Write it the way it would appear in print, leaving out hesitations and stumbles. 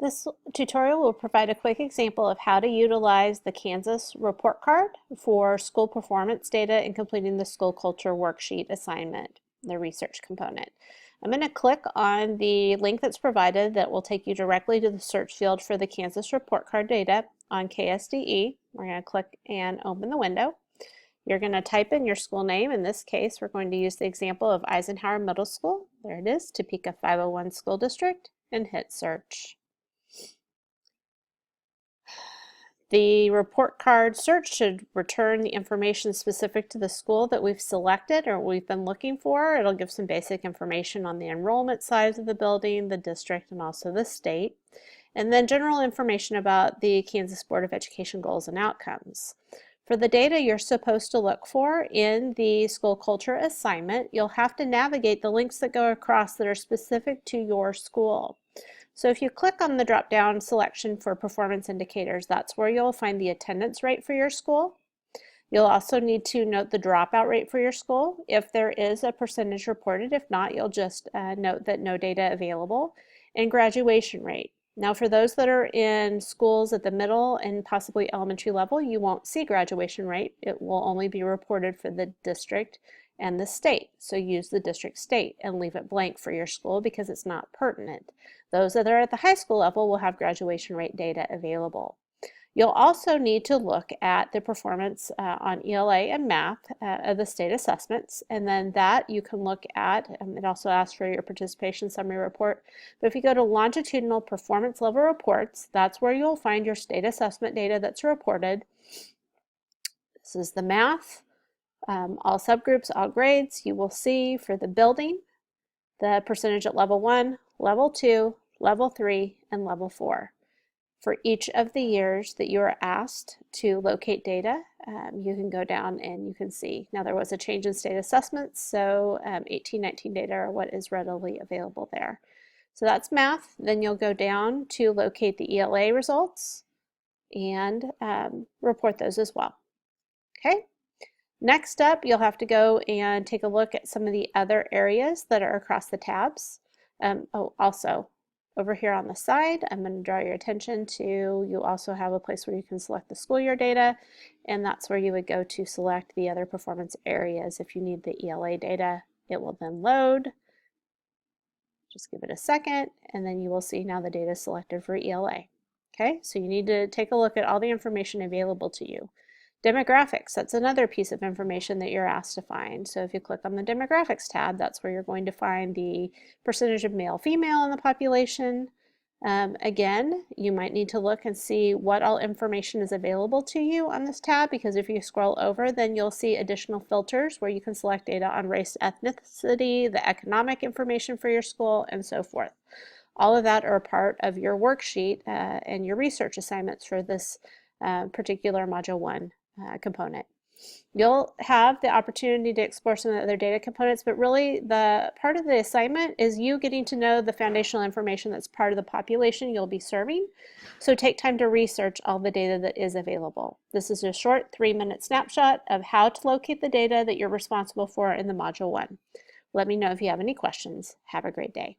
This tutorial will provide a quick example of how to utilize the Kansas report card for school performance data in completing the school culture worksheet assignment, the research component. I'm going to click on the link that's provided that will take you directly to the search field for the Kansas report card data on KSDE. We're going to click and open the window. You're going to type in your school name. In this case, we're going to use the example of Eisenhower Middle School. There it is, Topeka 501 School District, and hit search. The report card search should return the information specific to the school that we've selected or we've been looking for. It'll give some basic information on the enrollment size of the building, the district, and also the state. And then general information about the Kansas Board of Education goals and outcomes. For the data you're supposed to look for in the school culture assignment, you'll have to navigate the links that go across that are specific to your school. So if you click on the drop-down selection for performance indicators, that's where you'll find the attendance rate for your school. You'll also need to note the dropout rate for your school if there is a percentage reported. If not, you'll just note that no data available, and graduation rate. Now for those that are in schools at the middle and possibly elementary level, you won't see graduation rate. It will only be reported for the district and the state. So use the district state and leave it blank for your school because it's not pertinent. Those that are at the high school level will have graduation rate data available. You'll also need to look at the performance on ELA and math of the state assessments, and then that you can look at. It also asks for your participation summary report. But if you go to longitudinal performance level reports, that's where you'll find your state assessment data that's reported. This is the math, all subgroups, all grades. You will see for the building, the percentage at level 1, level 2, level 3, and level 4. For each of the years that you are asked to locate data, you can go down and you can see. Now there was a change in state assessments, so 18-19 data are what is readily available there. So that's math. Then you'll go down to locate the ELA results and report those as well. Okay. Next up, you'll have to go and take a look at some of the other areas that are across the tabs. Also, over here on the side, I'm going to draw your attention to, you also have a place where you can select the school year data, and that's where you would go to select the other performance areas. If you need the ELA data, it will then load. Just give it a second, and then you will see now the data is selected for ELA. Okay, so you need to take a look at all the information available to you. Demographics, that's another piece of information that you're asked to find. So if you click on the demographics tab, that's where you're going to find the percentage of male, female in the population. Again, you might need to look and see what all information is available to you on this tab, because if you scroll over, then you'll see additional filters where you can select data on race, ethnicity, the economic information for your school, and so forth. All of that are a part of your worksheet and your research assignments for this particular Module 1 component. You'll have the opportunity to explore some of the other data components, but really the part of the assignment is you getting to know the foundational information that's part of the population you'll be serving. So take time to research all the data that is available. This is a short 3-minute snapshot of how to locate the data that you're responsible for in the Module 1. Let me know if you have any questions. Have a great day.